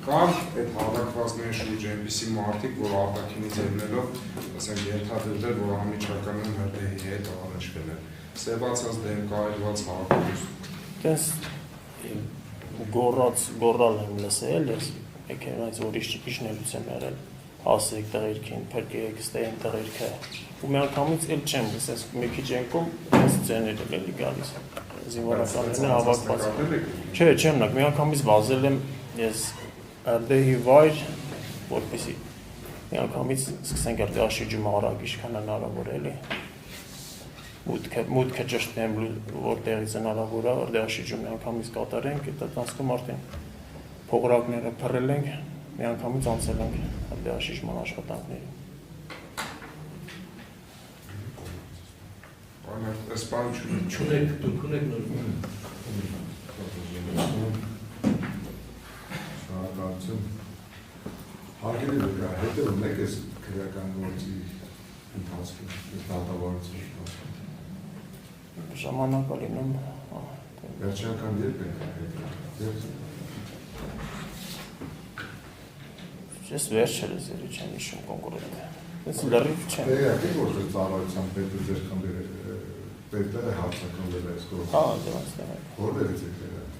կար այդ հավաքվածների շուրջ այնպիսի մարդիկ, որ արտաքինից ելնելով, ասենք ենթադրվել, որ անմիջականորեն ՀԴ-ի հետ առնչվել են։ Սևացած դեմ կայլված հաղորդություն։ Տես գորալ եմ լսել, ես եկեղեցի ուրիշ իջնելուց եմ եղել, ասեք տղերքին, փրկեք ստեին տղերքը։ Ու մի անգամից էլ չեմ լսես, մի քիչ ենքում ես ձեներ էլ էլի գալիս։ Զինվորականները հավաքված։ Չէ, չեմ նակ, մի անգամից վազել եմ ես ՀԴ-ի վայր, որպեսզի մի անգամից սկսենք արտաշրջում արագ ինչքան հնարավոր էլի։ Մուտքը ճշտեմ, որտեղից հնարավոր է, արտաշրջում մի անգամից կատարենք, այդ տասկում արդեն փողրակները փռել ենք, մի անգամից անցել ենք արտաշրջման աշխատանքներին։ Չունեք, դուք ունեք նոր շնորհակալություն։ Հարգելի դուք հետևում եք այս քրեական գործի ընթացքում, դատավարության ընթացքում։ Ժամանակ լինում։ Վերջնական երբ եք հետևում։ Ես վերջերս էլի չեմ հիշում կոնկրետ։ Ես լրիվ չեմ։ Տեղյակ եք որ ծառայության պետը ձեր խմբի պետը հարցակնվել է այս գործը։ Հա, դրանց է։ Որտեղից եք տեղյակ։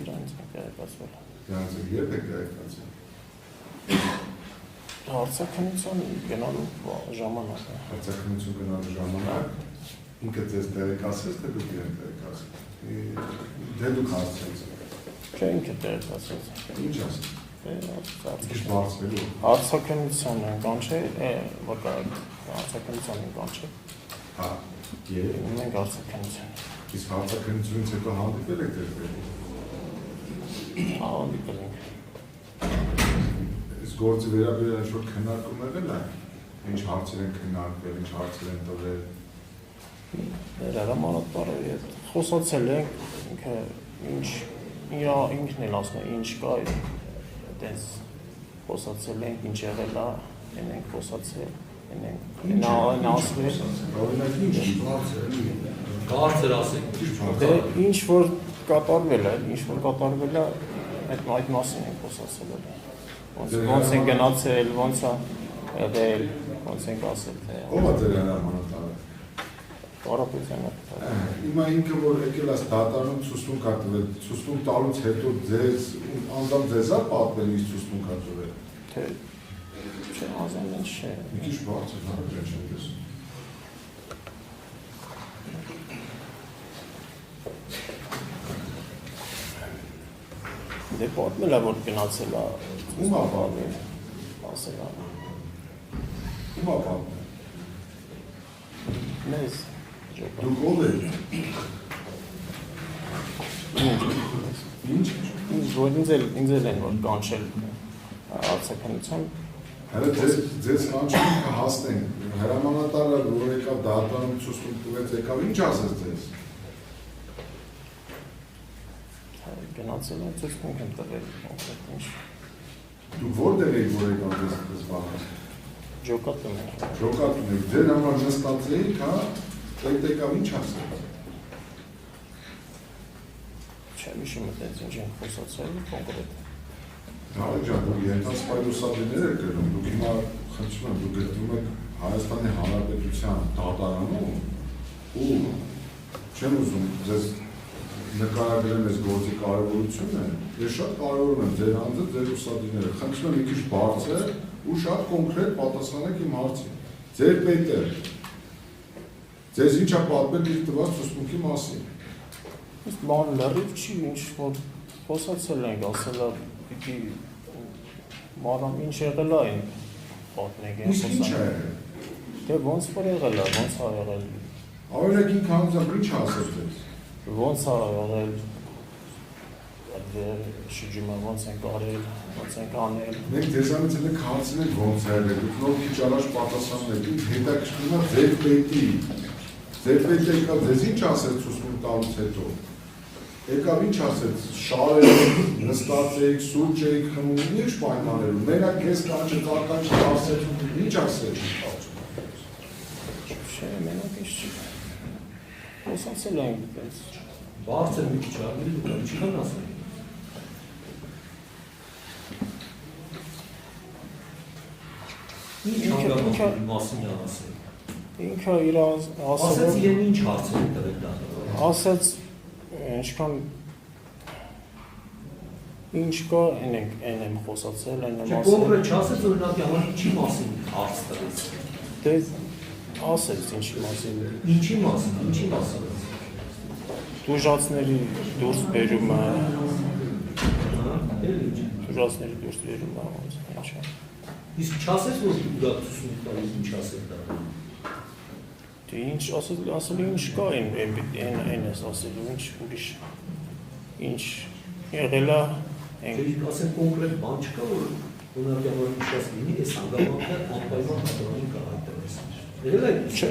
Իրանց է տեղեկացվել։ Դրանց երբ եք տեղեկացել։ Հարցակնության գնալու ժամանակը։ Հարցակնություն գնալու ժամանակ ինքը ձեզ տեղեկացրեց, թե դուք իրեն տեղեկացրեք։ Դե դուք հարցրեցիք։ Չէ, ինքը տեղեկացրեց։ Ինչ ասեք։ Ինչ բարձվելու։ Հարցակնության են կանչել, վկայակ հարցակնության են կանչել։ Հա, եւ մենք հարցակնության։ Իսկ հարցակնությունից հետո հանդիպել եք դեր։ Հա, հանդիպել ենք։ Իսկ գործի վերաբերյալ ինչ-որ քննարկում եղել է, ինչ հարցեր են քննարկվել, ինչ հարցեր են տվել։ Հրամանատարի հետ խոսացել ենք, ինքը ինքն էլ ասում է, ինչ կա, այդպես խոսացել ենք, ինչ եղել է, ենք խոսացել, ենք ասվել։ Օրինակ ինչ Կարծր ասենք։ Դե ինչ որ կատարվել է, այդ մասին ենք խոսացել էլ։ Ոնց են գնացել, ոնց է եղել, ոնց ենք ասել, թե ով է ձեր հրամանատարը։ Կարապետյանը։ Հիմա ինքը որ եկել է դատարանում ցուցմունք է տվել, ցուցմունք տալուց հետո ձեզ անդամ ձեզ է պատվել ինչ ցուցմունք է տվել։ Թե չէ, ազանց չէ։ Մի քիչ բարձր հարաբերություն չեմ տեսնում։ Դե պատմել է որ գնացել է։ Ում է պատմել։ Ասել է։ Ում է պատմել։ Մեզ Դուք ով եք։ Ինչ։ Որ ինձ էլ են որ կանչել հարցակնության։ Հələ ձեզ կանչում կհասնենք։ Հրամանատարը որ եկավ դատարանում ցուցմունք տվեց, եկավ ինչ ասեց ձեզ։ Գնացել են ցուցմունք են տվել կոնկրետ ինչ։ Դուք որտեղ եք որ եկավ ձեզ բանը։ Ջոկատում են։ Ջոկատում եք, ձեր համար նստած էիք, հա։ Այդ եկավ ինչ ասել։ Չեմ հիշում այդպես ինչ են խոսացել կոնկրետ։ Նարեկ ջան, դուք ենթասպայլուսաբիներ եք գրում, դուք հիմա խնդրում եմ, դուք գրում եք Հայաստանի Հանրապետության դատարանում ու չեմ ուզում ձեզ նկարագրեմ այս գործի կարևորությունը, ես շատ կարևորում եմ ձեր անձը, ձեր ուսադիրները, խնդրում եմ մի քիչ բարձր ու շատ կոնկրետ պատասխանեք իմ հարցին։ Ձեր պետը ձեզ ինչ է պատմել իր տված ցուցմունքի մասին։ Իսկ բան լրիվ չի, ինչ որ խոսացել ենք, ասել է պիտի մարամ ինչ եղել է այն պատմենք են խոսանք։ Ինչ է եղել։ Դե ոնց որ եղել է, ոնց է եղել։ Օրինակ ինքը հանձամբ ինչ ասել ձեզ։ Ոնց է եղել։ Շրջումը ոնց են կարել, ոնց են կանել։ Մենք ձեզանից էլ հարցնենք ոնց է եղել, դուք նոր քիչ առաջ պատասխանել եք, ինձ հետաքրքրում է ձեր պետի։ Ձեր պետը եկավ ձեզ ինչ ասեց ցուցմունք տալուց հետո։ Եկավ ինչ ասեց, շարեր, նստած էիք, սուրճ էիք խմում, ինչ պայմաններում, մենակ քեզ կանչեց, ականջ ասեց, ինչ ասեց։ Չէ, մենակ ինչ չի։ Խոսացել ենք այդպես։ Բարձր մի քիչ ավելի դուք ինչքան ասել։ Ինչ հանգամանքի մասին ասել։ Ինքը իր Ասաց ասելով իրեն ինչ հարցեր է տվել դատարանը։ ասաց ինչքան ինչ կա այն եմ խոսացել, այն եմ Չէ, կոնկրետ չասեց օրինակի համար ինչի մասին հարց տվեց։ դե ասեց ինչի մասին Ինչի մասին։ դուժացների դուրս բերումը Հա, էլ ինչ։ դուժացների դուրս բերումը ոնց ինչա Իսկ չասեց որ ուղղություն տալիս ինչ ասել դա։ դե ինչ ասել ինչ կա այն էս ասելու ինչ ուրիշ ինչ եղել է Դե ասեն կոնկրետ բան չկա որ օրինակի համար ինչ լինի, այս հանգամանքը անպայման դատարանին կա հայտարարես։ Եղել է չէ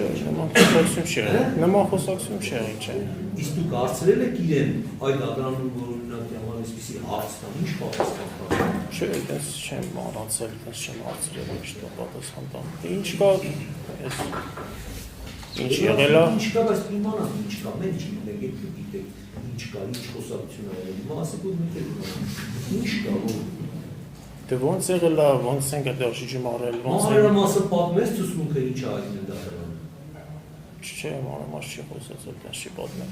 նման խոսակցություն չի եղել չէ Իսկ դուք հարցրել եք իրեն այդ դատարանում որ օրինակի համար այսպեսի հարց տան, ինչ պատասխան տա։ չէ այդպես չեմ առանցել այդպես չեմ հարցրել ինչ պատասխան տամ ինչ կա այս ինչ եղել է Ինչ կա, բայց իմանանք ինչ կա, մենք չգիտենք, եթե գիտենք ինչ կա, ինչ խոսակցություն ա եղել, հիմա ասեք որ մենք էլ ինչ կա, որ դե ոնց եղել է, ոնց ենք այդտեղ շիջում արել, ոնց մանրամասը պատմես ցուցմունքը ինչ ա այդն դատարանում։ չէ, մանրամաս չի խոսած, այդպես չի պատմել։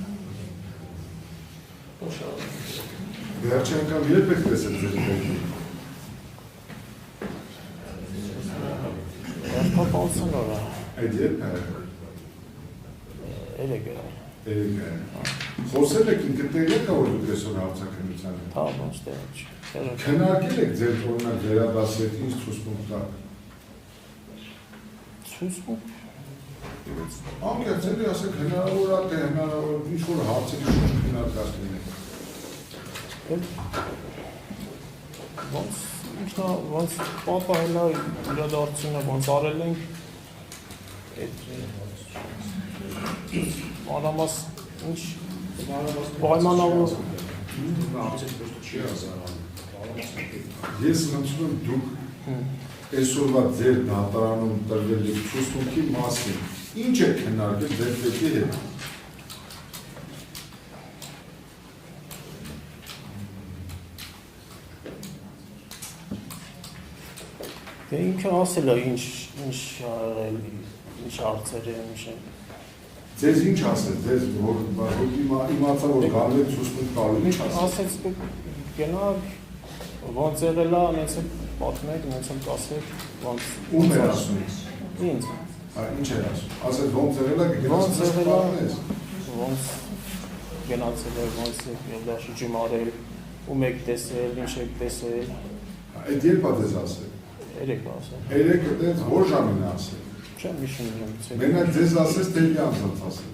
Վերջի անգամ երբ եք տեսել ձեր պետք։ Երբապանցն օր է, Այդ երբ է։ երեկ է, Երեք է։ Խոսել եք ինքնտեղ եկա որ դուք այսօր հարցակնության եք։ հա, ոնց տեղ չի, Քննարկել եք ձեր օրինակ վերադասի հետ ինչ ցուցմունք տա։ ցուցմունք, Անկեղծելի ասեք հնարավոր է թե հնարավոր ինչ որ հարցերի շուրջ քննարկած լինեք։ ոնց պատահել է իրադարձությունը, ոնց արել ենք, մանրամաս ինչ պայմանավոր Ես խնդրում եմ դուք այսօրվա ձեր դատարանում տրվել եք ցուցմունքի մասին ինչ եք քննարկել ձեր պետքի հետ։ Դե ինքը ասել է ինչ եղել, ինչ հարցեր է, ինչ է։ Ձեզ ինչ ասել, ձեզ որ իմացա որ գալու եք ցուցմունք տալու ինչ ասել։ Ասեց դուք գնաք, ոնց եղել է, նենց է պատմեք, նենց է կասեք, ոնց։ Ում էր ասում։ Ինձ։ Ինչ էր ասում։ Ասել ոնց եղել է, գնաց պատմես։ Ոնց գնացել է, ոնց եղել շուրջում արել, ում եք տեսել, ինչ եք տեսել։ Այդ երբ է ձեզ ասել։ Երեք ասել։ Երեք դες որ ժամին է ասել։ Չեմ հիշում եմ։ Մենակ ձեզ ասես թե իրանց ասել։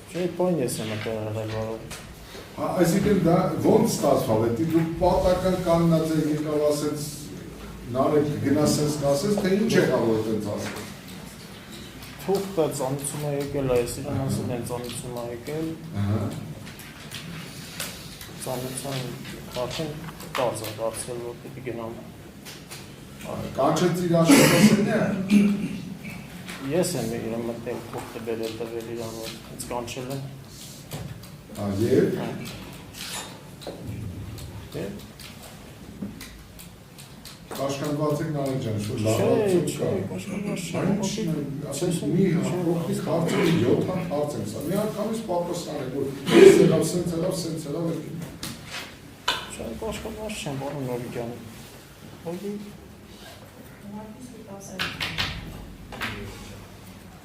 Չէ, բան ես եմ եղել, որ Այսինքն դա ոնց ստացվավ, դա դուք պատական կաննած եք եկավ ասեց նարեկ գնասես ասես թե ինչ եղավ որ այդպես ասել։ թուղթը ծանոթում է եկել, այս իրան ասել են ծանոթում է եկել։ Ահա։ Ծանոթան արդեն կարծ է դարձել, որ պիտի գնամ։ Կանչեց իր աշխատասենյա։ Ես եմ իրան մտել թուղթը բերել տվել իրան, որ ինձ կանչել են։ Եվ Կաշկանդված եք Նարեկ ջան, շուտ լավացում կա։ Ասենք մի հոգից հարցերի 7 հատ հարց եմ սա։ Մի անգամից պատասխան եք, որ ես եղավ, սենց եղավ եք։ Չէ, կաշկանդված չեմ, բարոն Նորիկյան։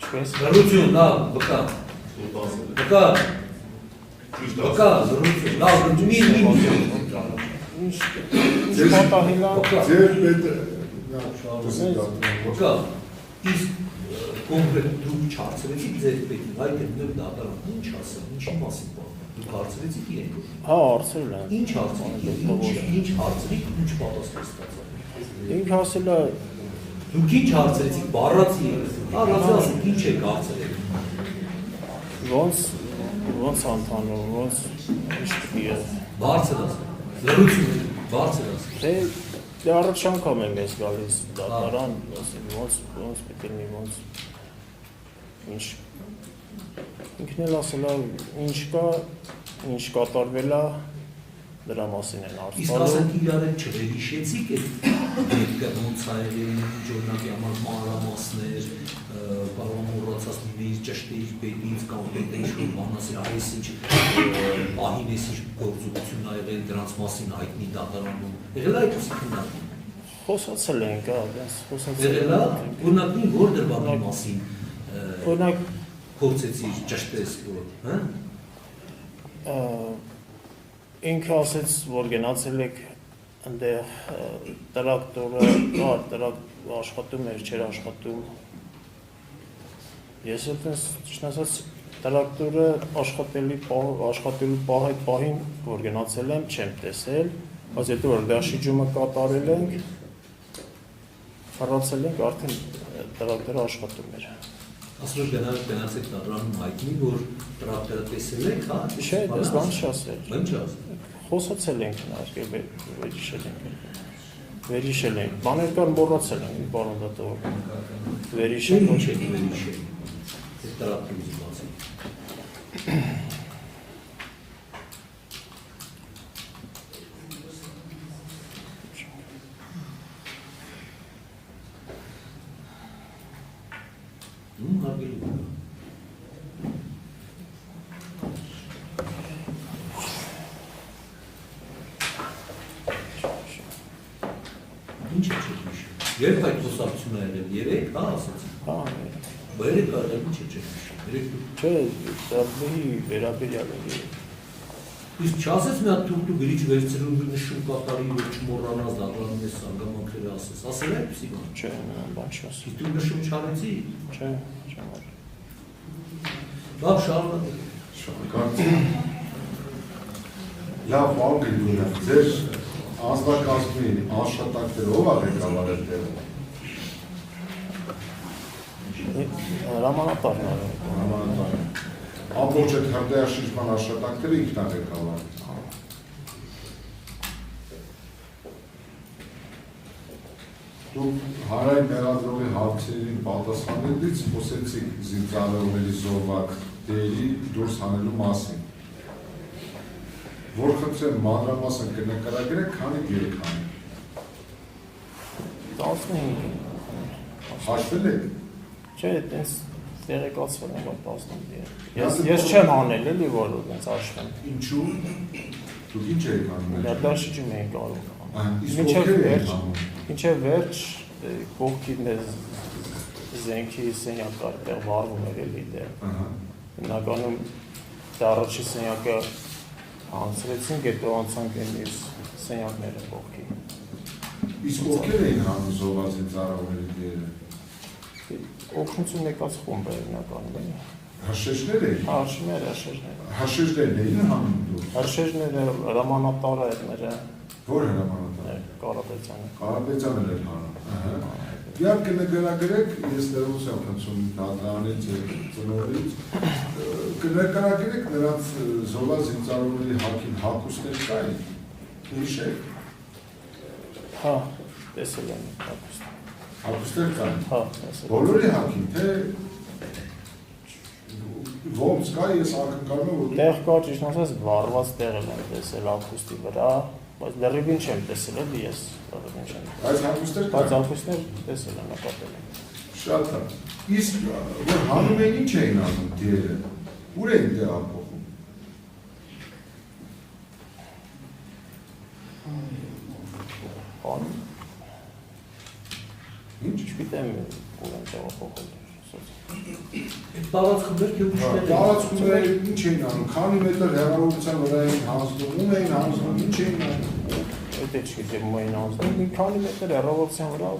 Չպես։ Լրություն, լավ, վկա։ Վկա, լրություն, լավ, Ինչ պատահել է։ Ձեր պետը վկա, իսկ կոնկրետ դուք չարցրեցիք ձեր պետին, այդ նույն դատարան, ինչ ասել, ինչի մասին պատմել, դուք հարցրեցիք իրեն։ Հա, հարցրել են։ Ինչ հարցրիք, ինչ հարցրիք, ինչ պատասխան ստացաք։ Ինքը ասել է Դուք ինչ հարցրեցիք, բառացի եք, ասեք ինչ եք հարցրել։ ոնց անթանում, ոնց ինչ պիտի է։ Բարձր ասեք, լրություն, բարձր ասեք։ Դե առաջ անգամ եմ ես գալիս դատարան, ոնց պիտի լինի, ոնց ինչ ինքն էլ ասել է ինչ կա, ինչ կատարվել է, դրա մասին են Իսկ արծարում։ ասենք իրար հետ չվերիշեցիք այդ դեպքը ոնց ա եղել, օրինակի համար մանրամասներ, կարող եմ մոռացած լինեի ճշտեի պետից կամ պետը ինչ-որ բան ասել, այս ինչ պահին էս ինչ գործողություն ա եղել, դրանց մասին հայտնի դատարանում, եղել այդ քննարկում։ Խոսացել ենք, այդպես խոսացել Եղել ա, օրինակի որ դրվագի մասին օրինակ փորձեցի ճշտես, հա։ Ինքը ասեց, որ գնացել եք այնտեղ տրակտորը, աշխատում էր, չէր աշխատում։ Ես էլ ճիշտ ասած տրակտորը աշխատելու պահին, որ գնացել եմ, չեմ տեսել, բայց հետո որ դաշիջումը կատարել ենք, հեռացել ենք, արդեն տրակտորը աշխատում էր։ Ասում գնացեք դատարանում հայտնի, որ տրակտորը տեսել եք, հա։ Չէ, դες բան չասել։ Բան չասել։ Խոսացել ենք նայել, վերիշել ենք։ Բաներ կար մոռացել ենք, բանը դատող։ Վերիշել Ինչ եք վերիշել։ Այդ տրակտորից բացի։ Հարգելի բան։ Ինչ եք հիշում։ Երբ այդ խոսակցությունը եղել, երեք, հա, ասացիք։ Հա, Երեք կարել ինչ եք հիշում։ Երեք չէ, դրամի վերաբերյալ է։ Իսկ չասես մի հատ թուղթու գրիչ վերցրու նշում կատարի, որ չմոռանաս դատարանում ես անգամանքերը ասես։ Ասել եք պսի բան։ Չէ, բան չասի։ Իսկ դու նշում չարեցի։ Չէ, Լավ շարունակեք։ Շնորհակալություն։ Լավ բան գիտեմ, ձեր անձնակազմի աշխատանքները ով ա ղեկավարել տեղը։ Հրամանատարն է։ Հրամանատարը։ Ամբողջ այդ հրդեհաշիժման աշխատանքները ինքն է ղեկավարել։ Դուք հանրային մեղադրողի հարցերին պատասխանելիս խոսեցիք զինծառայողների զոհված դերի դուրս հանելու մասին։ Որ խնդրեմ մանրամասն կնկարագրեք, քանի դեր քանի։ 15։ Հաշվել եք։ Չէ, այտենց տեղեկացվել եմ, որ 15։ Ես չեմ անել էլի, որ այտենց աշխեմ։ Ինչու։ Դուք ինչ եք անում։ Դաշիջում էին կարող։ Իսկ ովքեր եք անում։ Ինչև վերջ կողքին է զենքի սենյակը այդտեղ վառվում էր էլի դեր։ Հիմնականում առաջի սենյակը անցրեցինք, հետո անցանք այս սենյակները կողքի։ Իսկ ովքեր էին հանում զոհված ծառայողների դերը։ Օգնություն եկած խումբ էր հիմնականում։ Հրշեջներ էին։ Հրշեջները։ Հրշեջներն էին հանում դուք։ Հրշեջները հրամանատարը այդները Որ հրամանատարը։ Կարապետյանը։ Կարապետյանն էր հանում։ Իհարկե նկարագրեք, ես ներողություն խնդրում դատարանից եւ ծնողից, կնկարագրեք նրանց զոհված զինծառայողների հակին հակոստներ կային։ Հիշեք։ Հա, տեսել եմ հակոստը։ Հակոստներ կային։ Հա, տեսել։ Բոլորի հակին, թե ոնց կա, ես ակնկալում եմ, որ Տեղ կա ճիշտ ասած վառված տեղ եմ տեսել հակոստի վրա, բայց դեռևին չեմ տեսել էլի ես, դեռևին չեմ։ այս հակոստներ Բայց կային։ հակոստներ տեսել եմ, նկատել եմ։ Շատ լավ։ Իսկ որ հանում են ինչ էին անում դերը։ Ուր էին տեղափոխում։ Ան Ինչ։ չգիտեմ ուր են տեղափոխել։ Տարածքը բերք ու Տարածքները ինչ էին անում, քանի մետր հեռավորության վրա էին հանձնում, ում էին հանձնում, ինչ էին անում։ Այդ է չգիտեմ ում էին անցնում, մի քանի մետր հեռավորության վրա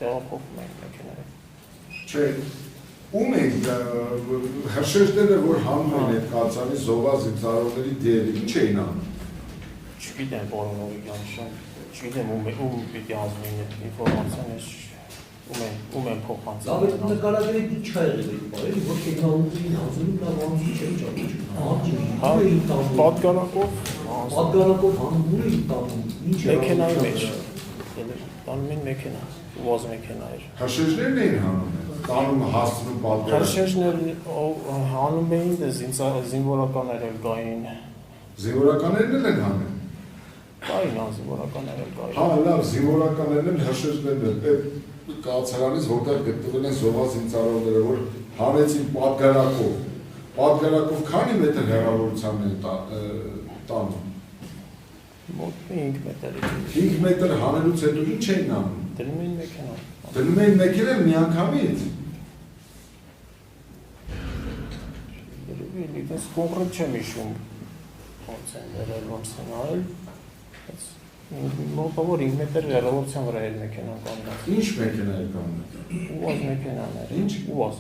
տեղափոխում էին մեքենաները։ Չէ, ում էին հրշեջները, որ հանում են այդ կացանի զոհված զինծառայողների դերը, ինչ էին անում։ Չգիտեմ բոլորովին ճանաչում, չգիտեմ ում պիտի անցնեն այդ ինֆորմացիան, ես ում են փոխանցում։ Լավ է նկարագրեք ինչ ա եղել այդ բանը, ոչ թե հանձնում, լավ անձի չէ ճանաչում։ Հա, պատկանակով Պատկանակով հանդուրը ի տանում, ինչ է մեքենայի մեջ, տանում են մեքենա, ուղղոզ մեքենա էր։ Հրշեջներն էին հանում, տանում հասցնում պատկերը։ Հրշեջներ հանում էին, զինվորականներ էլ կային, Զինվորականներն էլ են հանել։ Կային զինվորականներ կային։ Հա, լավ, զինվորականներն էլ հրշեջներն էլ այդ կացարանից որտեղ գտնվել են զոհված զինծառայողները, որ հանեցին պատգարակով քանի մետր հեռավորության են տանում։ Մոտ 5 մետր։ 5 մետր հանելուց հետո ինչ էին անում։ Դնում էին մեքենա։ Դնում էին մեքենա միանգամից։ Երևի դες կոնկրետ չեմ հիշում ոնց են դրել ոնց են արել։ Մոտավոր 5 մետր հեռավորության վրա էր մեքենան կանգնած։ Ինչ մեքենա էր կանգնած։ Ուազ մեքենաներ։ Ինչ։ Ուազ։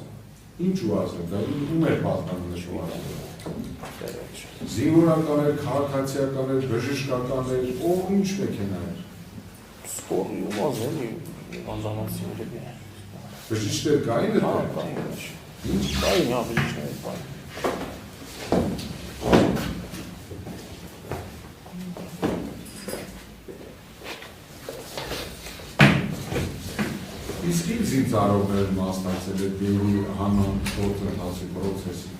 Ինչ ուազը, դա ում էր պատկանում նշված։ Զինվորականներ, քաղաքացիականներ, բժշկականներ, ով ինչ մեքենա էր։ Սկորի ուազ էլի անձանացի երևի։ Բժիշկներ կային Հա, էլ։ կային։ Ինչ։ Կային բժիշկներ կային։ Իսկ ինչ զինծառայողներ մասնակցել են Գերի հանան գործընթացի պրոցեսին։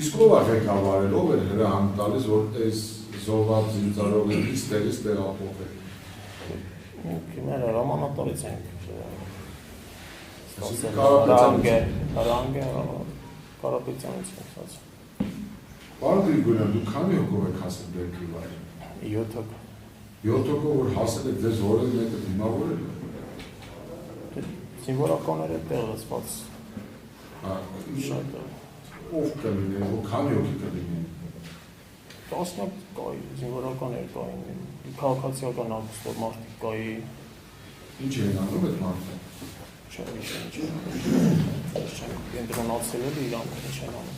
Իսկ ով է ղեկավարել, ով է հրահանգ տալիս, որ այս զոհված զինծառայողներից տեղից տեղափոխել։ Մեր հրամանատարից ենք Կարապետյանից ենք ստացել։ Պարոն Գրիգորյան, դուք քանի հոգով եք հասել Բերքի վայր։ 7 հոգ։ 7 հոգով որ հասել եք, ձեզ որը մեկը դիմավորել է։ Զինվորականները տեղացված։ Հա, Շատ ով կլինի, ով քանի հոգի կլինի։ 10 կային, զինվորականներ կային, քաղաքացիական ակտիվ մարդիկ կային։ Ինչ էին անում այդ մարդը։ Չեմ կենտրոնացել էլ իրանք ինչ են անում։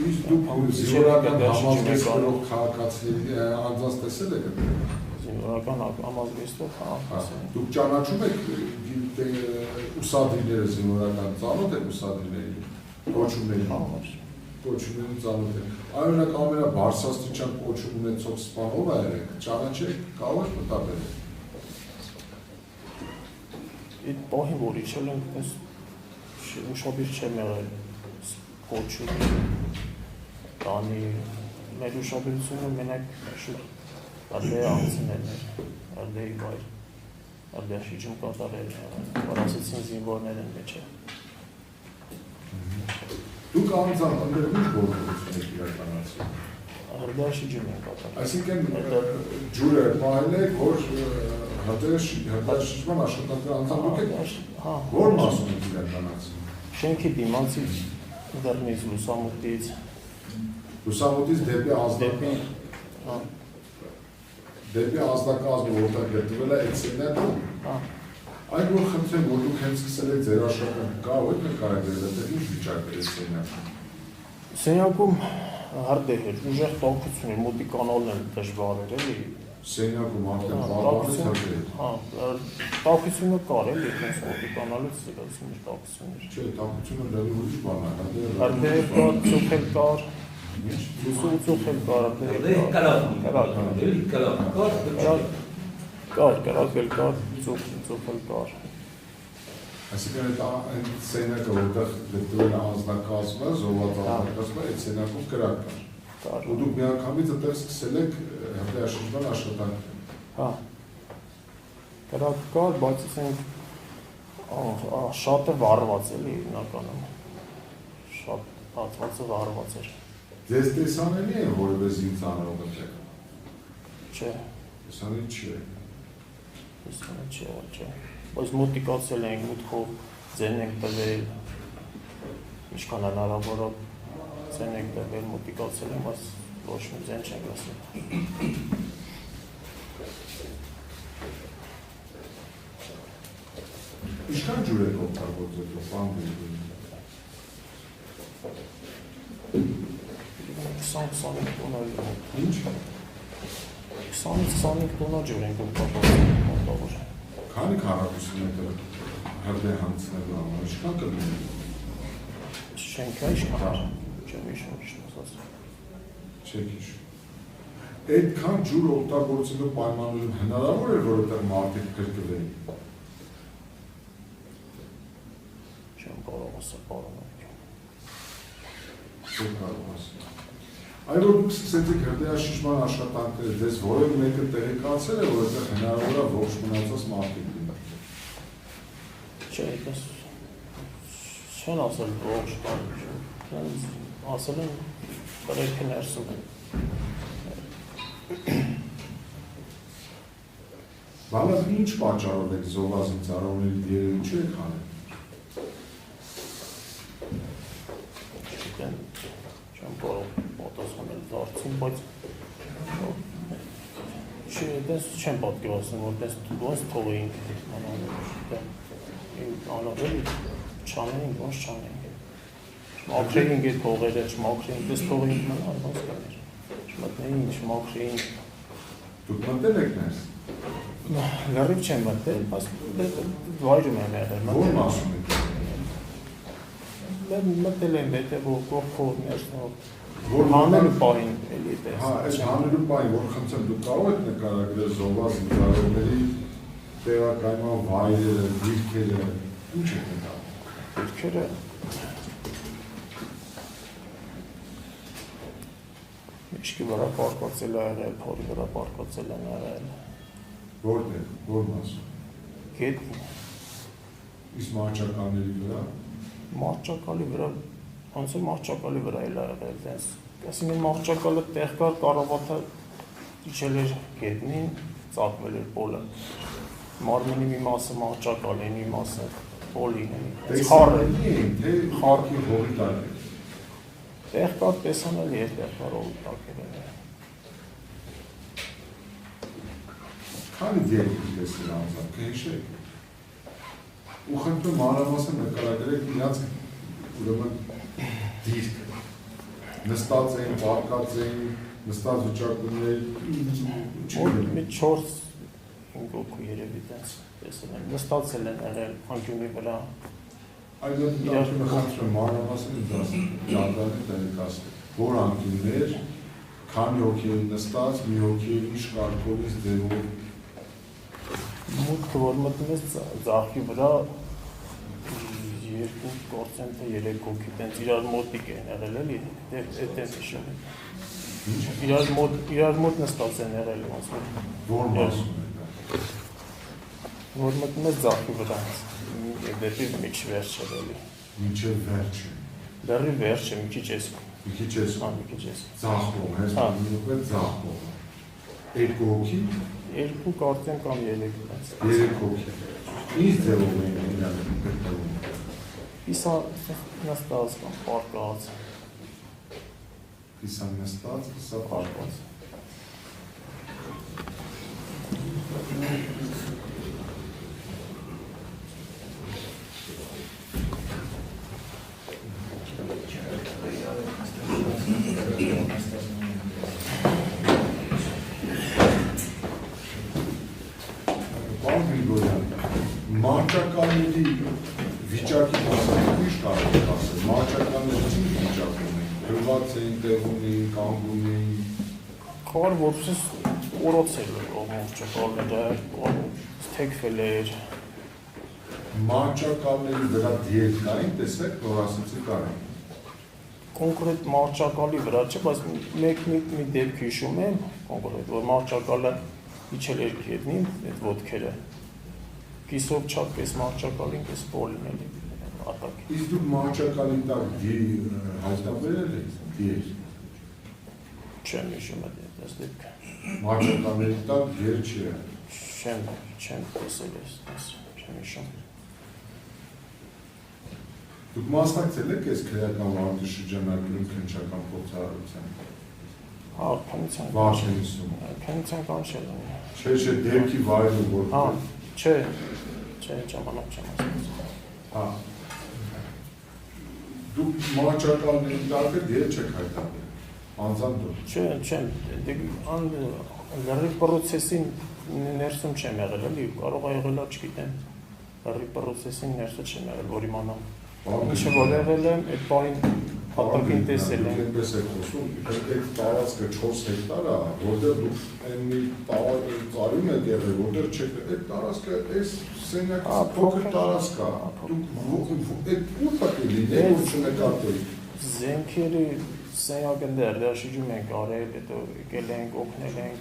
Իսկ դուք զինվորական համազգեստերով քաղաքացիների անձանց տեսել եք այդ։ Զինվորական համազգեստով հա։ Դուք ճանաչում եք ուսադրիները զինվորական, ծանոթ եք ուսադրիների, կոչումներին։ Կոչումներին ծանոթ եք։ Այնօրինակ ամենաբարձրաստիճան կոչում ունեցող սպանով եք, ճանաչեք, կարող եք մտաբերել։ Այդ պահին որ իջել ենք, ուշաբիր չեմ եղել կոչում, տանի, մեր ուշաբիրությունը մենակ շուտ արդե անցնել էր, արդեի վայր, արդե շիջում կատարել, որ ասեցին զինվորներ են մեջ է։ Դուք անձամբ ընդրել ինչ գործողություն եք իրականացրել։ Արդաշիջում են կատարել։ Այսինքն ջուրը պահել եք, որ հրդեհաշիջման աշխատանքը անձամբ դուք եք որ մասում եք իրականացրել։ Շենքի դիմացի դռնից լուսամուտից դեպի ազդակազմը, դեպի ազդակազմը որտեղ գտնվել է այդ սենյակում։ Այն որ խնդրեմ, որ դուք հենց սկսել եք ձեր աշխատանքը, կարող եք նկարագրել, այդ ինչ վիճակ է սենյակում։ Սենյակում հրդեհ էր, ուժեղ տաքություն էր, մոտիկանալն էլ դժվար էր, էլի։ Սենյակում արդեն բավականից հրդեհ։ Հա, տաքությունը կար էլի, հենց մոտիկանալից սիրացում էր տաքություն էր։ Չէ, տաքությունը դեռ ուրիշ բան է, հրդեհ կար, ծուխ էլ կար։ Ծուխ էլ կար, հրդեհ կար, ծուխ էլ կար։ Այսինքն այդ սենյակը, որտեղ գտնվել է անձնակազմը, զոհված անձնակազմը, այդ սենյակում կրակ կար։ Ու դուք միանգամից այդտեղ սկսել եք հրդեհաշիջման աշխատանքը։ Հա։ Կրակ կար, բայց ասենք շատը վառված էլի հիմնականում։ Շատ հատվածը վառված էր։ Ձեզ տեսանելի է որևէ զինծառայող եք։ Չէ։ Տեսանելի չէ։ Չէ։ Բայց մոտիկացել ենք մուտքով, ձեն ենք տվել, ինչքան հնարավոր է ձեն ենք տվել, մոտիկացել ենք, բայց ոչ մի ձեն չենք ասել։ Ինչքան ջուր եք օգտագործել, պարոն Գրիգորյան։ 20-25 տոննա ջուր։ Ինչ։ 20-25 տոննա ջուր ենք օգտագործել։ Քանի քառակուսի մետր հրդեհ հանցնելու համար, ինչքան կլինի։ Շենքը ինչքան չեմ հիշում ասած։ Չեք հիշում։ Այդքան ջուր օգտագործելու պայմաններում հնարավոր է, որ այդտեղ մարդիկ փրկվեն։ Չեմ կարող ասել, պարոն։ Չէ կարող ասել։ Այո, դուք սկսեցիք հրդեհաշիժման աշխատանքները, դες որևէ մեկը տեղեկացել է, որ այդտեղ հնարավոր է ողջ մնացած մարդիկ լինեն։ Չէ, դες չեն ասել ողջ բան, ասել են բերքը ներսում են։ Բանալ ինչ պատճառով եք զովազին ծառայողների դերը ինչ եք անել։ Չեմ կարող պատասխանել դարձին, բայց դες չեմ պատկերացնում, որ դες ոնց թողեինք անավելի չանեինք, ոնց չանեինք։ Մաքրեինք այդ փողերը, չմաքրեինք, դες թողեինք մնալ, ոնց կաներ։ Չմտնեինք, չմաքրեինք։ Դուք մտել եք ներս։ Լրիվ չեմ մտել, բայց վայրում եմ եղել։ Ո՞ր մասում եք։ Մտել եմ հետևով կողքով ներսով։ Որ հանելու պահին էլի այդպես։ Հա, այս հանելու պահին, որ խնդրեմ, դուք կարող եք նկարագրել զոհված ծառայողների տեղակայման վայրերը, դիրքերը, ինչ եք նկարագրել։ Դիրքերը Միշկի վրա պարկացել է եղել, փորի վրա պարկացել են եղել։ Որտեղ, որ մասում։ Գետնի, Իսկ մարճականների վրա։ մարճակալի վրա, ոնց է մարճակալի վրա էլ ա եղել, դες, ասին է մարճակալը տեղ կար կարավաթը իջել էր գետնին, ծակվել էր պոլը։ Մարմինի մի մասը մարճակալի, մի մասը պոլին է։ Խառը, թե խարքի հողի տակ է։ տեղ կար տեսանել էր, տեղ կար հողի տակեր է։ Քանի դեր եք տեսել անձամբ, կհիշեք։ Ու խնդրում մանրամասն նկարագրեք իրաց ուրեմն դիրքը։ Նստած էին, պարկած էին, նստած վիճակում էին, Մի 4-5 հոգու երևի տես տեսել են, նստացել են եղել անկյունի վրա։ Այդ անկյունը խնդրում մանրամասն դանդանի տեղեկացնել, որ անկյուններ, քանի հոգի էին նստած, մի հոգի էր ինչ կարգովից ձևով։ Մուտքը որ մտնում ես ձախի վրա 2% 3 հոգի տենց իրար մոտիկ են եղել էլի, այդպես հիշում եմ։ Իրար մոտ նստած են եղել ոնց Որ մասում է դա։ որ մտնում ես ձախի վրա, դեպի մի քիչ վերջ է էլի։ Մինչև վերջը։ Դեռի վերջ է, մի քիչ էս։ Մի քիչ էս Մի քիչ էս։ ձախով, հենց մինուտ է ձախով։ Երկու հոգի, 2 կարծեմ կամ 3 տենց։ 3 հոգի։ Ինչ ձևով էին իրար գտնվում։ Իսա նստած կամ պարկած, Իսա նստած, իսա պարկած։ Պարոն Գրիգորյան, մարճականների վիճակի մասին ինչ կարող եք ասել։ Մարճականները ինչ վիճակում են։ Հրված էին, տեղում էին, կանգուն էին։ Կար որպես օրոցել էր մարճակալները, թեքվել էր։ Մարճակալների վրա դիետ կային, տեսեք, որ ասեցի կային։ Կոնկրետ մարճակալի վրա չէ, բայց մի դեպք հիշում եմ, կոնկրետ, որ մարճակալը իջել էր գետնին, այդ ոտքերը։ Կիսով չափ պես մարճակալին, պես պոլին էլի ատակ։ Իսկ դուք մարճակալի տակ հայտնաբերել եք դիեր։ Չեմ հիշում այս դեպքը։ Մարճականների տակ դիեր չի եղել։ Չեմ տեսել ես, չեմ հիշում։ Դուք մասնակցել եք այս քրեական վարդի շրջանակներում քննչական փորձառության։ Հա, քննության Վարշենիսում։ քննության կանչել եմ։ Չէ, դեպքի վայրը որ։ Հա, չէ, ժամանակ չեմ ասում։ Հա։ Դուք մարճականների տակ դիեր չեք հայտնաբերել։ Անձամբ դուք։ Չեմ, լրիվ պրոցեսին ներսում չեմ եղել, էլի կարող է եղել, չգիտեմ, լրիվ պրոցեսին ներսը չեմ եղել, որ իմանամ։ Ինչը որ եղել եմ, այդ պահին հատակին տեսել եմ։ Դուք եք խոսում, այդ տարածքը 4 հեկտար է, որտեղ դուք այն մի ծառում եք եղել, որտեղ չեք, այդ տարածքը, այս սենյակը փոքր տարածք է, դուք այդ ուր պետք է լինի, որ չնկատեիք։ Զենքերի սենյակը դերաշիջում ենք արել, հետո եկել ենք, օգնել ենք,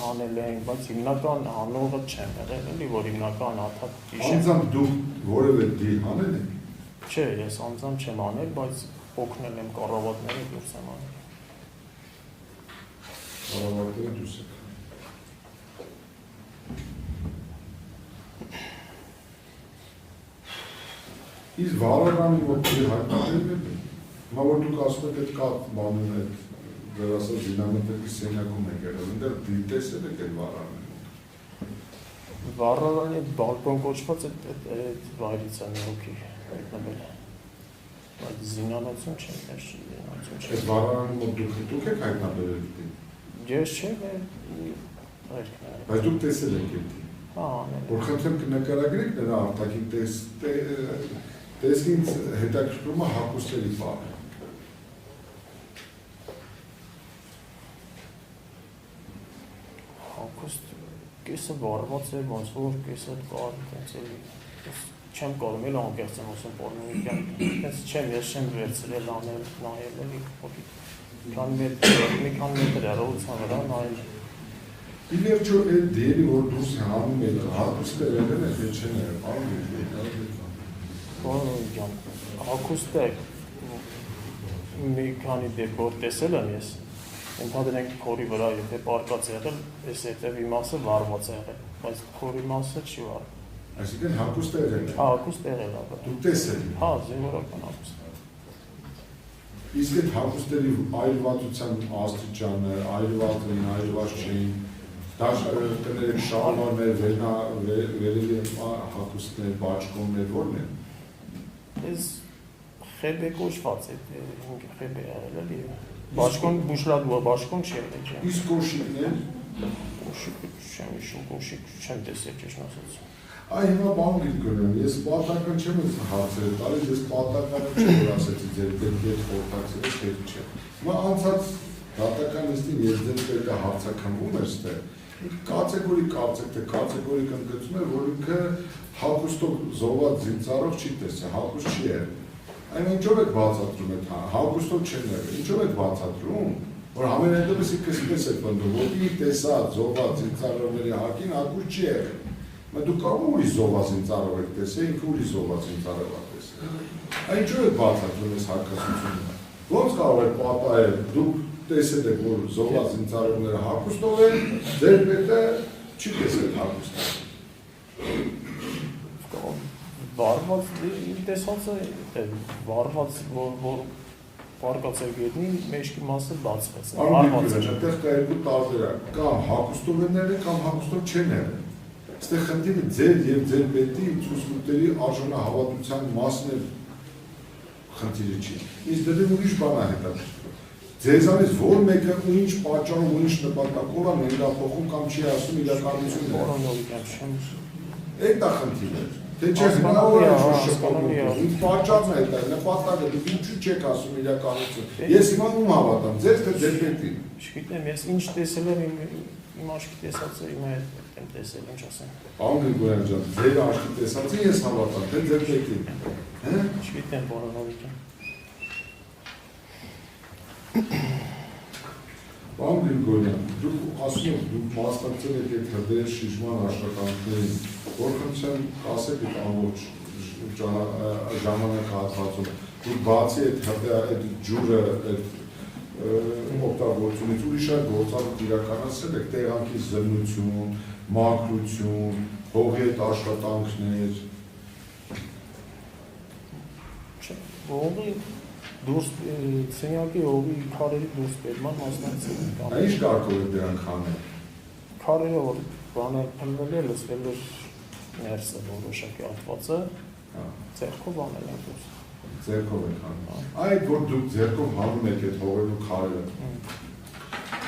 անել ենք, բայց հիմնական հանողը չեմ եղել, էլի որ հիմնական աթափ Անձամբ դուք որևէ դիլ անել եք։ Չէ, ես անձամբ չեմ անել, բայց օգնել եմ կառավարները դուրս եմ անել։ Կառավարները դուրս եք։ Իսկ վարականի մոտ հայտնաբերել եք։ Հիմա որ դուք ասում եք այդ կա բանում այդ դեր ասած դինամիկի սենյակում եք եղել, այնտեղ տեսել եք այդ վարականը։ Վառարանի բալկոն կոչված այդ վայրից է մի հոգի հայտնվել։ Բայց զինանոցում չեմ, ես զինանոցում չեմ։ Այդ վարականի մոտ դուք եք հայտնաբերել։ Ես չէ, այլ։ Բայց դուք տեսել եք այդ։ Հա, անել։ Որ խնդրեմ կնկարագրեք նրա արտաքին տեսքին հետաքրքրումը հագուստերի բառը։ Հագուստ կեսը վառված է, ոնց որ կեսը կար, տենց էլի։ Չեմ կարող էլ անկեղծ եմ ասում պորնոյիկյան։ Ես չեմ վերցրել անել, նայել էլի, մի քանի մետր հեռավորության վրա նայել։ Իվերջո այդ դերի որ դուրս հանում եք, հագուստերը եղել եք, չէ՞ եղել, պորնոյիկյան, հագուստը մի քանի դեպք որ տեսել եմ ես, ընդհանրենք քորի վրա եթե պարկած եղել, այս հետևի մասը վառված է եղել, բայց քորի մասը չի վառ։ Այսինքն հագուստը եղել է։ Հա, հագուստ եղել է։ Դուք տեսել եք։ Հա, զինվորական հագուստ։ Իսկ այդ հագուստերի այլվածության աստիճանը, այլվածին, այլված չէին, դաշտերների շալվարներ, վերելի հագուստներ, բաճկոններ ո՞րն են։ Այս խեբե կոչված է, խեբե եղել էլի։ Բաճկոն բուշլադուա բաճկոն չի եղել, չէ։ Իսկ կոշիկներ։ Կոշիկ չեմ հիշում, կոշիկ չեմ տեսել ճիշտ ասած։ Այ հիմա բան գիտեմ, ես պատական չեմ հարցեր տալիս, ես պատականը չեմ որ ասեցի ձեր դեպքի հետ խորհրդակցել եք չէ։ Հիմա անցած դատական նիստին ես ձեր պետք է հարցակնվում էր ստեղ։ Կատեգորիկ ընդգծում է, որ ինքը հագուստով զոհված զինծառայող չի տեսել, հագուստ չի եղել։ Այն ինչով եք բացատրում եք, հագուստով չեն եղել, ինչով եք բացատրում, որ ամենայնպես ինքը սպես եք պնդում, որ իր տեսած զոհված զինծառայողների հագին հագուստ չի եղել։ Բայց դուք կարող ուրիշ զոհված զինծառայող եք տեսել, ինքը ուրիշ զոհված զինծառայող եք տեսել։ Այն ինչով եք բացատրում այս հակասությունը։ Ոնց կարող եք պատահել, դուք տեսել եք, որ զոհված զինծառայողները հագուստով են, ձեր պետը չի տեսել հագուստով։ Վառված տեսածը վառված որ պարկած է գետնին մեջքի մասը բացվեց։ Այդտեղ կա երկու տարբերակ, կամ հագուստով են եղել, կամ հագուստով չեն եղել։ Այստեղ խնդիրը ձեր եւ ձեր պետի ցուցմունքների արժանահավատության մասն է խնդիրը չի։ Իսկ դեռ ուրիշ բան է հետաքրքիր։ Ձեզանից որ մեկը ինչ պատճառով ու ինչ նպատակով է ներգաղթում կամ չի ասում իրականությունն է։ Այդ է խնդիրը։ Թե չես հնարավոր է շփոթում։ Ինչ պատճառն է դա, նպատակը դուք ինչու չեք ասում իրականություն։ Ես հիմա ում հավատամ, ձեզ թե ձեր պետին։ Չգիտեմ, ես ինչ տեսել եմ իմ աչքի տեսածը իմ հետ եմ տեսել, ինչ ասեմ։ Պարոն Գրիգորյան ջան, ձեր աչքի տեսածը ես հավատամ, թե ձեր պետին։ Հա? Չգիտեմ, պարոն Հովիկյան։ Պարոն Գրիգորյան, դուք ասում եք, դուք մասնակցել եք այդ հրդեհ շիժման աշխատանքներին, որ խնդրեմ ասեք այդ ամբողջ ժամանակահատվածում, դուք բացի այդ հրդեհ, այդ ջուրը, այդ օգտագործումից ուրիշ այլ գործառույթ իրականացրել եք, տեղանքի զննություն, մաքրություն, հողի հետ աշխատանքներ։ Հողի դուրս սենյակի հողի քարերի դուրս բերման մասնակցել ենք։ Ինչ կարգով եք դրանք անել։ Քարերը որ բանը փնվել է, լսվել էր ներսը որոշակի հատվածը, ձեռքով անել ենք դուրս։ Ձեռքով եք անում։ Այդ որ դուք ձեռքով հանում եք այդ հողերն ու քարերը,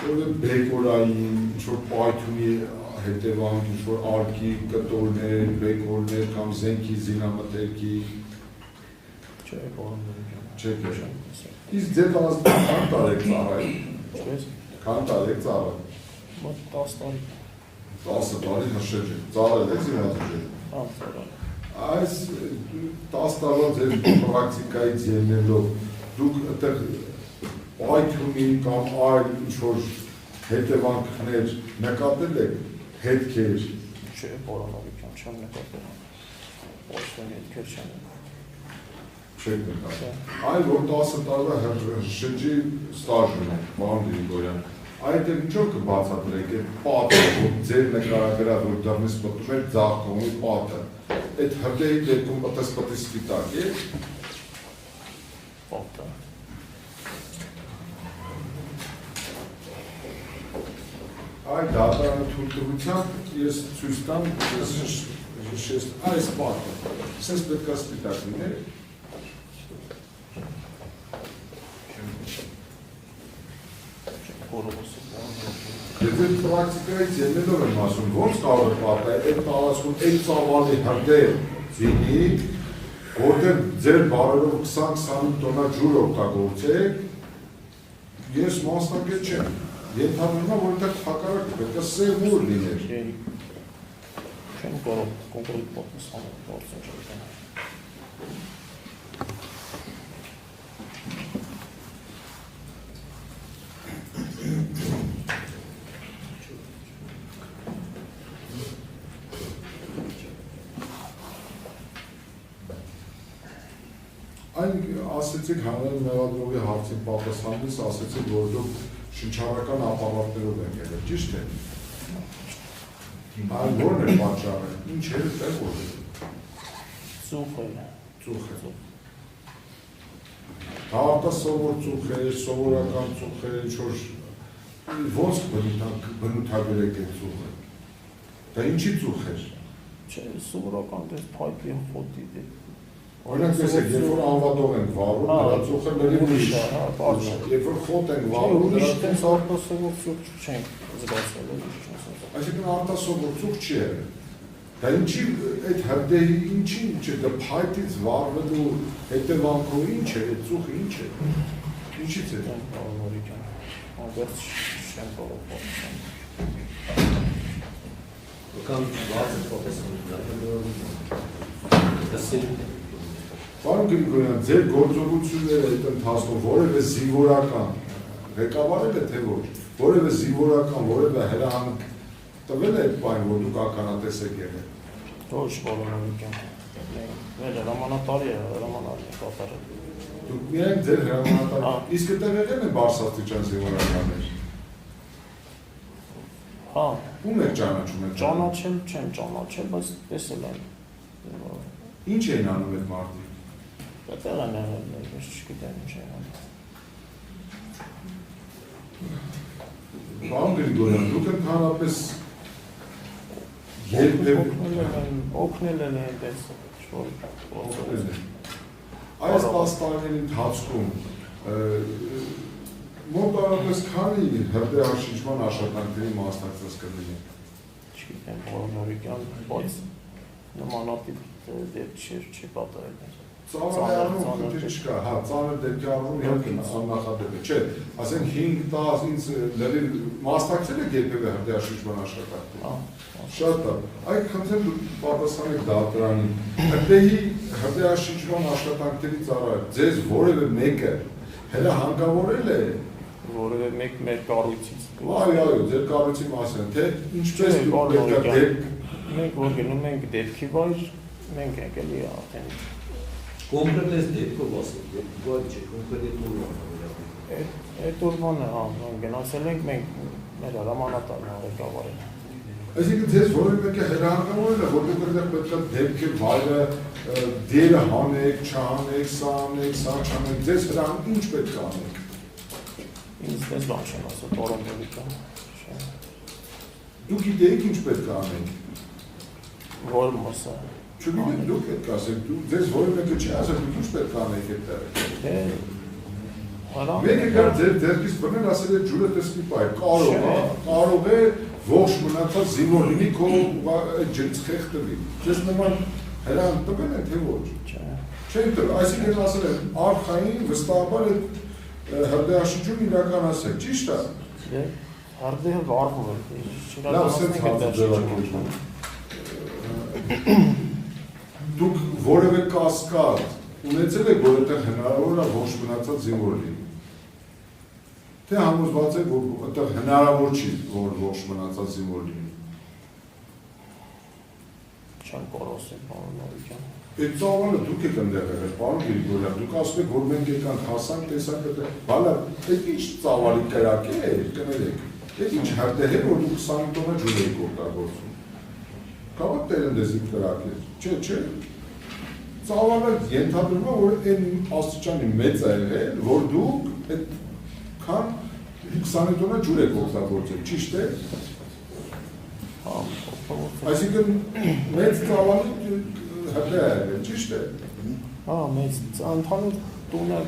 որ բեկորային, ինչ-որ պայթյունի հետևանք, ինչ-որ արկի, կտորներ, բեկորներ կամ զենքի զինամթերքի չէ, պարոն Հովիկյան։ Չեք եղել։ Իսկ ձեր տարածքում քան տարեք ծառայել։ Ինչպես։ Քան տարեք ծառայել։ Մոտ 10 տարի։ 10 տարի նշել եք, ծառայել եք զինատուժել։ Հա, ծառայել։ Այս 10 տարվա ձեր պրակտիկայից ելնելով դուք այդտեղ պայթյունի կամ այլ ինչ-որ հետևանքներ նկատել եք, հետքեր։ Չէ, Պարոնովիկյան չեմ նկատել։ Ոչ հետքեր չեմ նկատել։ Չեք նկատել։ Այլ որ 10 տարվա շրջի ստաժ ունեք, պարոն Գրիգորյան, այդ ինչով կբացատրեք այդ պատը, որ ձեր նկարագրած որ դռնից մտնում էր ձախ կողմի պատը, այդ հրդեհի դեպքում պտեսպտի սպիտակ է։ Պատը։ Այդ դատարանի թույլտվությամբ ես ցույց տամ այս պատը, սենց պետք է սպիտակ լիներ։ Եթե պրակտիկայից ելնելով եմ ասում, ոնց կարող է պատը, այդ տարածքում այդ ծավալի հրդեհ լինի, որտեղ ձեր բարերով 20-25 տոննա ջուր օգտագործեք, ես մասնակից չեմ, ենթադրում եմ, որ այդտեղ հակառակը պետք է սև ուր լիներ։ Չեմ կարող կոնկրետ պատասխանել գործը չեմ։ Այն ասեցիք հանրային մեղադրողի հարցին պատասխանելիս ասեցիք, որ դուք շնչառական ապարատներով եք ելել, ճիշտ է։ Այն որն է պատճառը, ինչ էր այդտեղ որ։ Ծուխ է։ Արտասովոր ծուխ է, սովորական ծուխ է, ինչ-որ ոնց բնութագրեք այդ ծուխը։ Դա ինչի ծուխ էր։ Չէ, սովորական դες փայտի ֆոտի դե։ Օրինակ տեսեք, երբ որ անվատող ենք վարում, դրա ծուխը լրիվ ուրիշ է, երբ որ խոտ ենք վարում, դրա ծուխը արտասովոր ծուխ չենք զգացել, այսինքն արտասովոր ծուխ չի եղել։ Դա ինչի այդ հրդեհի ինչի է, դա փայտից վարվելու հետևանքով ինչ է, այդ ծուխը ինչ է, ինչից է։ Անկեղծ չեմ կարող պատասխանել։ Կամ բաց պատասխանել։ Պարոն Գրիգորյան, ձեր գործողությունները այդ ընթացքում որևէ զինվորական ղեկավարել է թե ոչ, որևէ զինվորական, որևէ հրահանգ տվել է այդ բան, որ դուք ականատես եք եղել։ Ոչ, Պարոնովիկյան։ Մեր հրամանատարի է, հրամանարն է կատարել։ Դուք միայն ձեր հրամանատարը, իսկ այդտեղ եղել են բարձրաստիճան զինվորականներ։ Հա։ Ում եք ճանաչում եք։ Ճանաչել չեմ ճանաչել, բայց տեսել եմ։ Ինչ էին անում այդ մարդիկ։ Այդտեղ են եղել, ես չգիտեմ ինչ են անում։ Պարոն Գրիգորյան, դուք ընդհանրապես երբևէ օգնել են այդպես ինչ-որ այս 10 տարիների ընթացքում մոտավորապես քանի հրդեհաշինչման աշխատանքների մասնակցած կլինի։ Չգիտեմ, Պարոնովիկյան, բայց նմանատիպ դեպք չի պատահել։ Ծանրայարում խնդիր չկա, հա, ծանր դեպքի առնում իհարկե աննախադեպ է, չէ, ասենք 5-10 ինձ լրիվ մասնակցել եք երբևէ հրդեհաշինչման աշխատանքներին։ Շատ լավ, այդ խնդրեմ դուք պատասխանեք դատարանին, հրդեհաշինչման աշխատանքներից առայլ ձեզ որևէ մեկը հրահանգավորել է որևէ մեկ մեր կառույցից։ Այո, ձեր կառույցի մասին, թե ինչպես դուք պետք է դեպք։ Մենք որ գնում ենք դեպքի վայր, մենք ենք էլի արդեն։ Կոնկրետ այս դեպքով ասել, դեպքով չէ, կոնկրետ Այդ ուրմանը, հա, գնացել ենք մենք մեր հրամանատարն ղեկավարել։ Այսինքն ձեզ որևէ մեկը հրահանգավորել է, որ դուք այդտեղ պետք է դեպքի վայրը դերը հանեք, չհանեք, սա անեք, սա չանեք, ձեզ հրահանգ ինչ պետք է անեք։ Ինձ դες բան չեմ ասել, Պարոնովիկյան։ Դուք գիտեիք ինչ պետք է անեք։ Որ մասը։ Չգիտեք, դուք պետք է ասեք, ձեզ որևէ մեկը չի ասել, դուք ինչ պետք է անեք այդտեղ։ Մեկը գար ձեր ձեռքից բռնել ասել է ջուրը տեսնի պայ, կարող է ողջ մնացած զինվոր լինի քո այդ ջրից խեղդվի։ Ձեզ նման հրահանգ տվել են թե ոչ։ Չեն տվել, այսինքն ասել են արխային վստահաբար այդ հրդեհաշինչում իրականացեք, ճիշտ է։ Հրդեհը վարվում է։ Լավ, սենց ձևակերպում։ Դուք որևէ կասկած ունեցել եք, որ այդտեղ հնարավոր է ողջ մնացած զինվոր լինի։ Թե համոզված եք, որ այդտեղ հնարավոր չի, որ ողջ մնացած զինվոր լինի։ Չեմ կարող ասել, պարոն Նորիկյան։ Այդ ծավալը դուք եք ընդեղ եղել, պարոն Գրիգորյան, դուք ասում եք, որ մենք եկանք հասանք, տեսանք այդտեղ, բալա, այդ ինչ ծավալի կրակ է, կներեք, այդ ինչ հրդեհ է, որ դուք 25 տոննա ջուր եք օգտագործում։ Կարող տերնդեզի կրակ է, չէ, ծավալը ենթադրում է, որ այն աստիճանի մեծ է եղել, որ դուք այդքան 20 տոննա ջուր եք օգտագործել, ճիշտ է։ Այսինքն մեծ ծավալի հրդեհ է եղել, ճիշտ է։ Հա, մեծ ընդհանուր տունը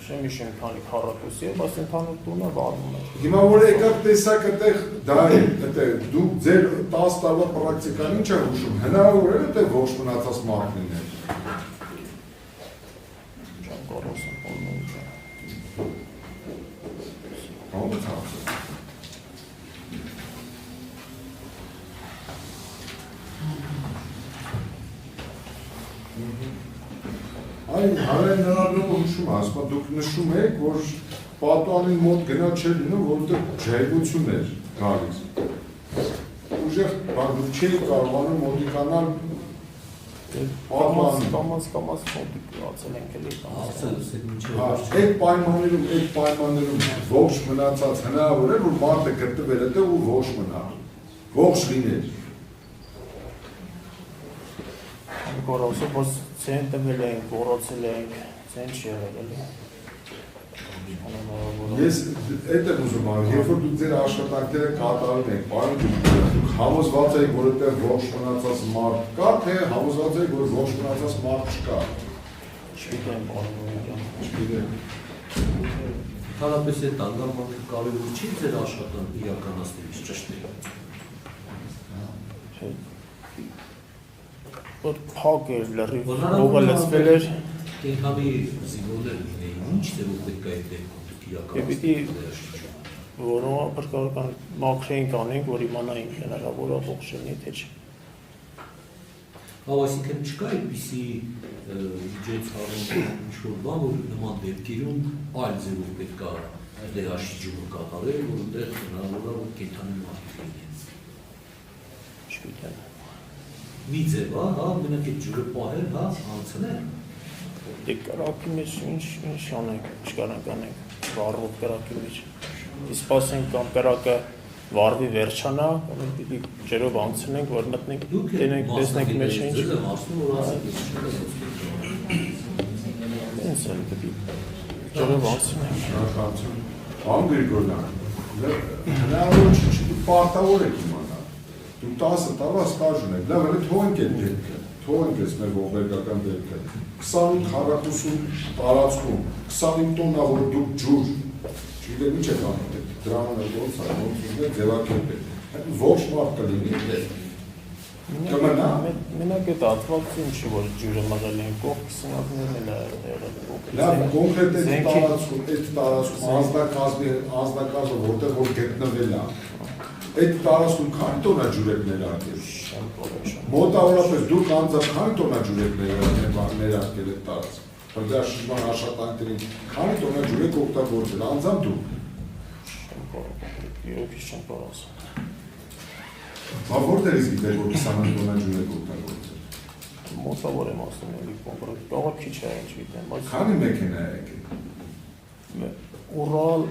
չեմ հիշում քանի քառակուսի է, բայց ընդհանուր տունը վառվում է։ Հիմա որ եկաք տեսակ այդտեղ դա է, այդտեղ դուք ձեր 10 տարվա պրակտիկան ինչ է հուշում, հնարավոր է այդտեղ ողջ մնացած մարդ լինել։ Չեմ կարող ասել, պարոն Նորիկյան։ Ո՞նց է։ Այն հարեն նրանով հուշում է, ասում դուք նշում եք, որ պատուանին մոտ գնա չէր լինում, որտեղ ջայգություն էր գալիս։ Ուժեղ դուք չէի կարողանում մոտիկանալ պատուանին։ Կամաց մոտիկացել ենք էլի։ Այդ պայմաններում ողջ մնացած հնարավոր է, որ մարդը գտնվել է դե ու ողջ մնա, ողջ լիներ։ Կարող ասել, որ ցեն տվել ենք, գործել ենք, ցեն չի եղել էլի։ Ես այդ եմ ուզում ասել, երբ որ դուք ձեր աշխատանքները կատարում եք, պարոն դուք համոզված եք, որ այդտեղ ողջ մնացած մարդ կա, թե համոզված եք, որ ողջ մնացած մարդ չկա։ Չգիտեմ, պարոն Նորիկյան։ Չգիտեմ։ Հարաբես այդ անդարմանը կարևոր չի ձեր աշխատանքը իրականացնելիս, ճիշտ է։ Որ փակ էր, լրիվ ողը լցվել էր։ Կենքանի զինվորներ լինեին, ինչ ձևով պետք է այդ դեպքում իրականացնել։ Որոնք կարող մաքրեին կանենք, որ իմանայինք հնարավոր է ողջ լինի, թե չէ։ Այսինքն չկա այդպիսի միջոցառում ինչ-որ բան, որ նման դեպքերում այլ ձևով պետք է դերաշիջումը կատարել, որ այնտեղ հնարավոր է որ կենքանի մարդիկ լինեն։ Չգիտեմ։ Մի ձև, հա, մենակ այդ ջուրը պահել, հա, անցնել։ Դե կրակի մեջ ինչ անենք, չկարանք անենք, վառվող կրակի մեջ։ Իսկ սպասենք կամ կրակը վառվի վերջանա, կամ պիտի ջրով անցնենք, որ մտնենք, տենենք, տեսնենք մեջ ինչ։ Ինձ էլ պիտի ջրով անցնենք։ Պարոն Գրիգորյան, հնարավոր չի, դուք պարտավոր եք իմանալ։ Դուք 10 տարվա ստաժ ունեք, լավ էլ թողենք այդ դեպքը, թողենք այս մեր ողբերգական դեպքը։ 25 քառակուսու տարածքում 25 տոննա որ դուք ջուր, չգիտեմ ինչ եք անում, դրամանը ոնց է, ոնց ուզում եք ձևակերպել։ Ողջ մարդ կլինի այդտեղ։ Կմնա։ Մենակ այդ հատվածը ինչի որ ջուրը մղել են կողք սնյակներն էլ եղել։ Լավ, կոնկրետ այդ տարածքում անձնակազմը որտեղ որ գտնվել է, այդ տարածքում քանի տոննա ջուր եք ներարկել։ Մոտավորապես դուք անձամբ քանի տոննա ջուր եք ներարկել այդ տարածքում։ Բնջարշրջման աշխատանքներին քանի տոննա ջուր եք օգտագործել, անձամբ դուք։ Իրոք չեմ կարող ասել։ Բա որտեղից գիտեք, որ 20 տոննա ջուր եք օգտագործել։ Մոտավոր եմ ասում, էլի կոնկրետ տողը քիչ է, չգիտեմ, բայց քանի մեքենա եք։ Ուրալ,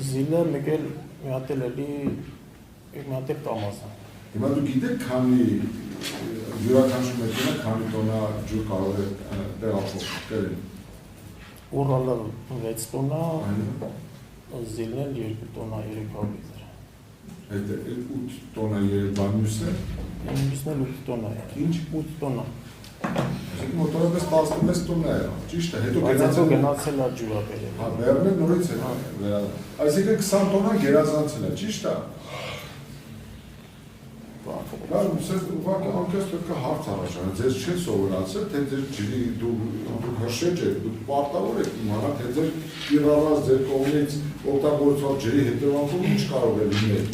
Զիլը, մեկ էլ մի հատ էլի մի հատ Կամազը։ Հիմա դուք գիտեք քանի յուրաքանչյուր մեքենա քանի տոննա ջուր կարող է տեղափոխել։ Ուրալը 6 տոննա, Զիլն էլ 2 տոննա 300 լիտր։ Այդ 8 տոննա Երևան մյուսն է։ Մյուսն էլ 8 տոննա է։ Ինչ 8 տոննա։ Այսինքն մոտավորապես 16 տոննա է, ճիշտ է, հետո գնացել է ջուրը բերել։ Հա, վերնել նորից է վերադառնում։ Այսինքն 20 տոննա գերազանցել է, ճիշտ է։ Լավ, սենց ուղղակի անկես պետք է հարց առաջանա, ձեզ չեն սովորացել, թե ձեր ջրի դուք հրշեջ եք, դուք պարտավոր եք իմանալ, թե ձեր իրավաց ձեր կողմից օգտագործված ջրի հետևանքով ինչ կարող է լինել։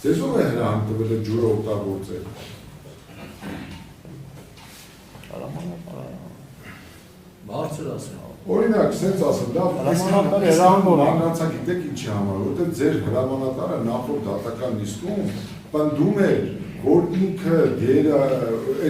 Ձեզ ով է հրահանգ տվել այդ ջուրը օգտագործել։ Բարձր ասեմ։ Օրինակ, sense ասեմ, լավ, հրամանատարը հրամանավոր է։ գիտեք ինչի համար, որովհետև ձեր հրամանատարը նախորդ դատական նիստում պնդում էր, որ ինքը այդ